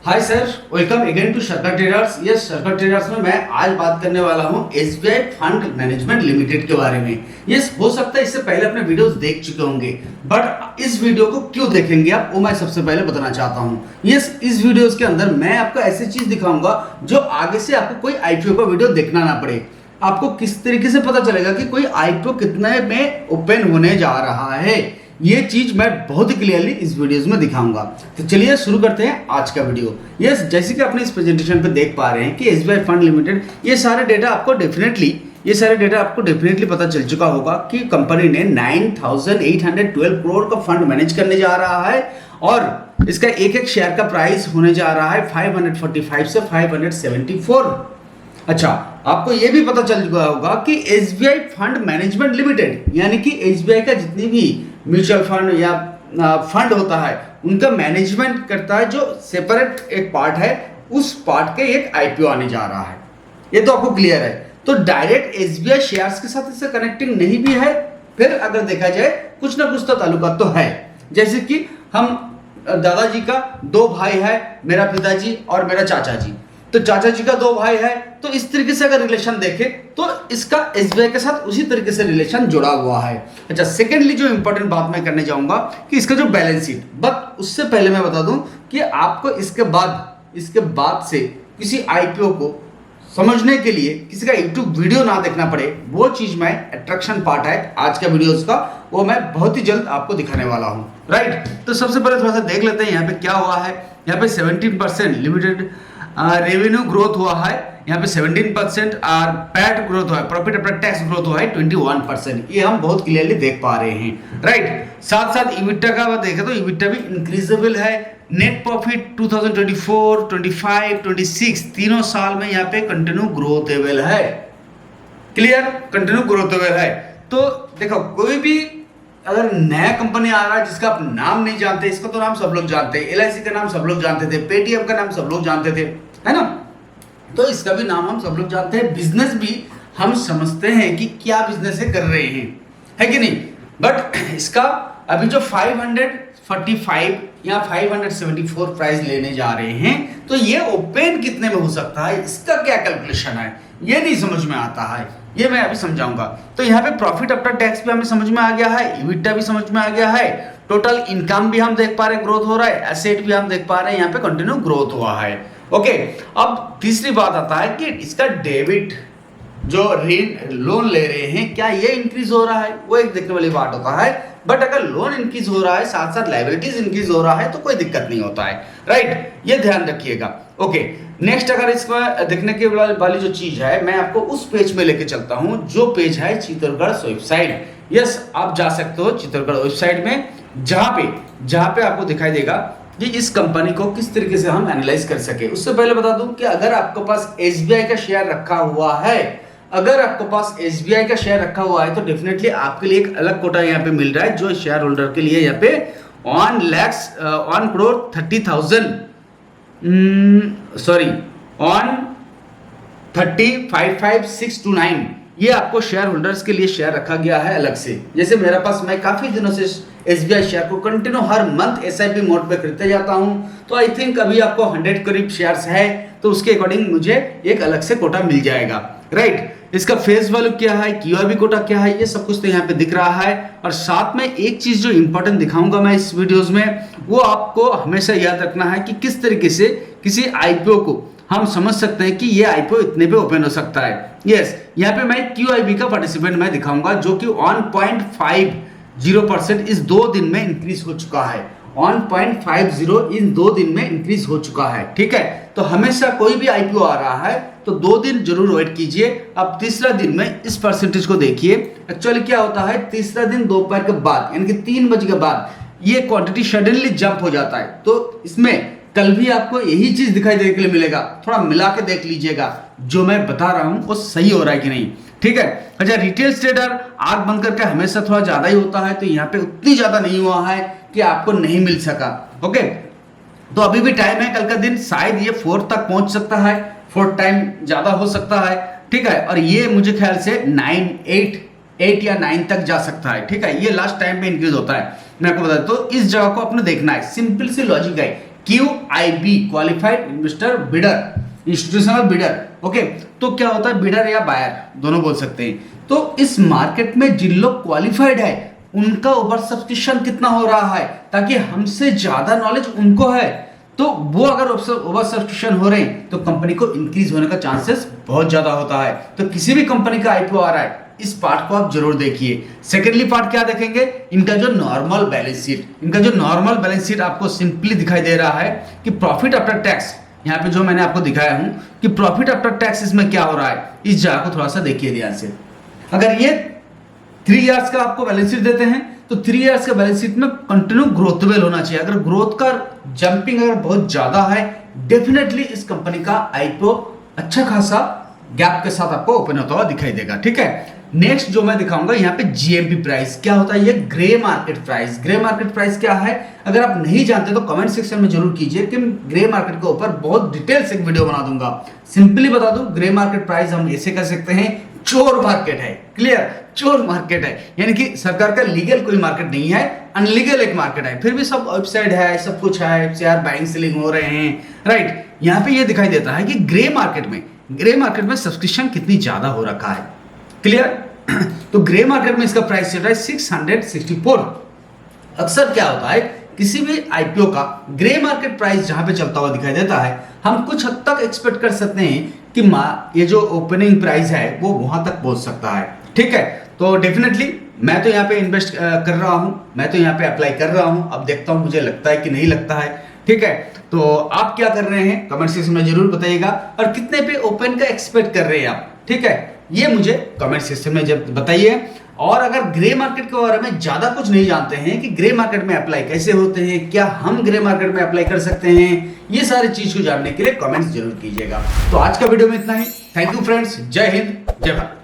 Hi sir, welcome again to Sharkar Traders. Yes, Sharkar Traders में मैं आज बात करने वाला हूं एसबीआई फंड मैनेजमेंट लिमिटेड के बारे में। यस, हो सकता है इससे पहले अपने वीडियोस देख चुके होंगे, बट इस वीडियो को क्यों देखेंगे आप, वो मैं सबसे पहले बताना चाहता हूं। यस, इस वीडियोस के अंदर मैं आपको ऐसी चीज दिखाऊंगा जो आगे से आपको कोई आईपीओ का वीडियो देखना ना पड़े। आपको किस तरीके से पता चलेगा कि कोई आईपीओ कितने में ओपन होने जा रहा है, ये चीज मैं बहुत ही क्लियरली इस वीडियोस में दिखाऊंगा। तो चलिए शुरू करते हैं आज का वीडियो। यस, जैसे कि अपने इस प्रेजेंटेशन पे देख पा रहे हैं कि एसबीआई फंड लिमिटेड, ये सारे डेटा आपको डेफिनेटली पता चल चुका होगा कि कंपनी ने 9,812 करोड़ का फंड मैनेज करने जा रहा है और इसका एक एक शेयर का प्राइस होने जा रहा है 545 से 574। अच्छा, आपको यह भी पता चल चुका होगा कि एसबीआई फंड मैनेजमेंट लिमिटेड यानी कि एसबीआई का जितनी भी म्यूचुअल फंड या फंड होता है उनका मैनेजमेंट करता है, जो सेपरेट एक पार्ट है, उस पार्ट के एक आईपीओ आने जा रहा है। ये तो आपको क्लियर है। तो डायरेक्ट एसबीआई शेयर्स के साथ इससे कनेक्टिंग नहीं भी है, फिर अगर देखा जाए कुछ ना कुछ तो ताल्लुकात तो है। जैसे कि हम दादाजी का दो भाई है, मेरा पिताजी और मेरा चाचा जी, तो चाचा जी का दो भाई है, तो इस तरीके से अगर रिलेशन देखें तो इसका एसबीआई के साथ उसी तरीके से रिलेशन जुड़ा हुआ है। अच्छा, सेकेंडली जो इंपॉर्टेंट बात मैं करने जाऊंगा कि इसका जो बैलेंस शीट, बट उससे पहले मैं बता दूं कि आपको इसके बाद से किसी आईपीओ को समझने के लिए किसी का यूट्यूब वीडियो ना देखना पड़े, वो चीज मैं अट्रैक्शन पार्ट है आज का वीडियोस का, वो मैं बहुत ही जल्द आपको दिखाने वाला हूं। राइट, तो सबसे पहले थोड़ा सा देख लेते हैं यहाँ पे क्या हुआ है। यहाँ पे 17% लिमिटेड रेवेन्यू ग्रोथ हुआ है, यहाँ पे 17% और पैट ग्रोथ हुआ है, प्रॉफिट आफ्टर टैक्स ग्रोथ हुआ है 21%। ये हम बहुत क्लियरली देख पा रहे हैं। राइट, साथ साथ इबिटा का देखें तो इबिटा भी इंक्रीजेबल है। नेट प्रॉफिट 2024, 25, 26 तीनों साल में यहाँ पे कंटिन्यू ग्रोथेबल है। क्लियर, कंटिन्यू ग्रोथेबल है। तो देखो, कोई भी अगर नया कंपनी आ रहा है जिसका आप नाम नहीं जानते, इसका तो नाम सब लोग जानते हैं, एलआईसी का नाम सब लोग जानते थे, पेटीएम का नाम सब लोग जानते थे, है ना, तो इसका भी नाम हम सब लोग जानते हैं, बिजनेस भी हम समझते हैं कि क्या बिजनेस है कर रहे हैं, है कि नहीं। बट इसका अभी जो 545 या 574 प्राइस लेने जा रहे हैं, तो ये ओपन कितने में हो सकता है, इसका क्या कैलकुलेशन है, ये नहीं समझ में आता है, ये मैं अभी समझाऊंगा। तो यहाँ पे प्रॉफिट आफ्टर टैक्स भी हमें समझ में आ गया है, इबिटा भी समझ में आ गया है, टोटल इनकम भी हम देख पा रहे हैं ग्रोथ हो रहा है, एसेट भी हम देख पा रहे हैं यहाँ पे कंटिन्यू ग्रोथ हुआ है। ओके, अब तीसरी बात आता है कि इसका डेबिट जो लोन ले रहे हैं, क्या ये इंक्रीज हो रहा है, वो एक देखने वाली बात होता है। बट अगर लोन इंक्रीज हो रहा है, साथ साथ लायबिलिटीज इंक्रीज हो रहा है, तो कोई दिक्कत नहीं होता है। राइट, ये ध्यान रखिएगा। ओके, नेक्स्ट अगर इसमें देखने के वाली जो चीज है, मैं आपको उस पेज में लेके चलता हूं जो पेज है चित्तौड़गढ़ वेबसाइट। यस, आप जा सकते हो चित्तौड़गढ़ वेबसाइट में, जहां पे आपको दिखाई देगा कि इस कंपनी को किस तरीके से हम एनालाइज कर सके। उससे पहले बता दूं कि अगर आपके पास एसबीआई का शेयर रखा हुआ है, तो डेफिनेटली आपके लिए एक अलग कोटा यहाँ पे मिल रहा है, जो शेयर होल्डर के लिए यहाँ पे 1,30,629 ये आपको शेयर होल्डर्स के लिए शेयर रखा गया है अलग से। जैसे मेरे पास, मैं काफी दिनों से एसबीआई शेयर को कंटिन्यू हर मंथ एसआईपी मोड पे खरीदते जाता हूं, तो आई थिंक अभी आपको 100 करीब शेयर्स है, तो उसके अकॉर्डिंग मुझे एक अलग से कोटा मिल जाएगा। राइट, इसका फेस वैल्यू क्या है, क्यूआरबी कोटा क्या है, ये सब कुछ तो यहाँ पे दिख रहा है। और साथ में एक चीज जो इंपॉर्टेंट दिखाऊंगा मैं इस वीडियोस में, वो आपको हमेशा याद रखना है कि किस तरीके से किसी आईपीओ को हम समझ सकते हैं कि ये आईपीओ इतने पे ओपन हो सकता है। यस, यहाँ पे मैं क्यूआईबी का पार्टिसिपेंट मैं दिखाऊंगा, जो कि 1.50% इस 2 दिन में इंक्रीज हो चुका है। 1.50 इन 2 दिन में इंक्रीज हो चुका है। ठीक है, तो हमेशा कोई भी आईपीओ आ रहा है तो 2 दिन जरूर वेट कीजिए। अब तीसरा दिन में इस परसेंटेज को देखिए। एक्चुअली क्या होता है, तीसरा दिन दोपहर के बाद यानी कि 3 बजे के बाद ये क्वांटिटी सडनली जंप हो जाता है। तो इसमें कल भी आपको यही चीज दिखाई देने के लिए मिलेगा, थोड़ा मिला के देख लीजिएगा जो मैं बता रहा हूं वो सही हो रहा है कि नहीं। ठीक है। अच्छा, रिटेल ट्रेडर आग बंद करके हमेशा थोड़ा ज्यादा ही होता है, तो यहाँ पे उतनी ज्यादा नहीं हुआ है कि आपको नहीं मिल सका। ओके, तो अभी भी टाइम है, कल का दिन शायद ये 4 तक पहुंच सकता है, 4 टाइम ज्यादा हो सकता है। ठीक है, और ये मुझे ख्याल से 8 या 9 तक जा सकता है। ठीक है, ये लास्ट टाइम पे इंक्रीज होता है, मैं आपको बता दूं। तो इस जगह को आपने देखना है, सिंपल सी लॉजिक है, QIB, qualified investor bidder, institutional bidder. Okay, तो क्या होता है, बिडर या बायर दोनों बोल सकते हैं। तो इस मार्केट में जिन लोग क्वालिफाइड है उनका ओवर सब्सक्रिप्शन कितना हो रहा है, ताकि हमसे ज्यादा नॉलेज उनको है, तो वो अगर ओवर सब्सक्रिप्शन हो रहे हैं तो कंपनी को इंक्रीज होने का चांसेस बहुत ज्यादा होता है। तो किसी भी कंपनी का आईपीओ आ रहा है, इस पार्ट को आप जरूर देखिए। सेकेंडली पार्ट क्या देखेंगे, इनका जो नॉर्मल बैलेंस शीट, इनका जो नॉर्मल बैलेंस शीट आपको सिंपली दिखाई दे रहा है कि प्रॉफिट आफ्टर टैक्स, यहाँ पे जो मैंने आपको दिखाया हूं कि प्रॉफिट आफ्टर टैक्स इसमें क्या हो रहा है, इस जगह को थोड़ा सा देखिए ध्यान से। अगर ये 3 इयर्स का आपको बैलेंस शीट देते हैं तो 3 इयर्स का बैलेंस शीट में कंटिन्यू ग्रोथेबल होना चाहिए। अगर ग्रोथ का जंपिंग अगर बहुत ज्यादा है, डेफिनेटली इस कंपनी का आईपीओ अच्छा खासा गैप के साथ आपको ओपन होता हुआ दिखाई देगा। ठीक है, नेक्स्ट जो मैं दिखाऊंगा यहाँ पे जीएमपी प्राइस क्या होता है, ये grey market price. Grey market price क्या है, अगर आप नहीं जानते तो कमेंट सेक्शन में जरूर कीजिए कि ग्रे मार्केट के ऊपर बहुत डिटेल से एक वीडियो बना दूंगा। सिंपली बता दूं, ग्रे मार्केट प्राइस हम ऐसे कह सकते हैं, चोर मार्केट है। क्लियर, चोर मार्केट है, यानी कि सरकार का लीगल कोई मार्केट नहीं है, अनलीगल एक मार्केट है। फिर भी सब वेबसाइट है, सब कुछ है, शेयर बाइंग सेलिंग हो रहे हैं, राइट। यहाँ पे ये दिखाई देता है कि ग्रे मार्केट में सब्सक्रिप्शन कितनी ज्यादा हो रखा है। क्लियर, तो ग्रे मार्केट में इसका प्राइस चल रहा है 664। अक्सर क्या होता है, किसी भी आईपीओ का ग्रे मार्केट प्राइस जहां पे चलता हुआ दिखाई देता है, हम कुछ हद तक एक्सपेक्ट कर सकते हैं कि ये जो ओपनिंग प्राइस है वो वहां तक पहुंच सकता है। ठीक है, तो डेफिनेटली मैं तो यहाँ पे इन्वेस्ट कर रहा हूं, मैं तो यहाँ पे अप्लाई कर रहा हूं। अब देखता हूं मुझे लगता है कि नहीं लगता है। ठीक है, तो आप क्या कर रहे हैं कमेंट सेक्शन में जरूर बताइएगा, और कितने पे ओपन का एक्सपेक्ट कर रहे हैं आप। ठीक है, ये मुझे कमेंट सेक्शन में जब बताइए। और अगर ग्रे मार्केट के बारे में ज्यादा कुछ नहीं जानते हैं कि ग्रे मार्केट में अप्लाई कैसे होते हैं, क्या हम ग्रे मार्केट में अप्लाई कर सकते हैं, ये सारी चीज को जानने के लिए कमेंट्स जरूर कीजिएगा। तो आज का वीडियो में इतना ही। थैंक यू फ्रेंड्स, जय हिंद, जय भारत।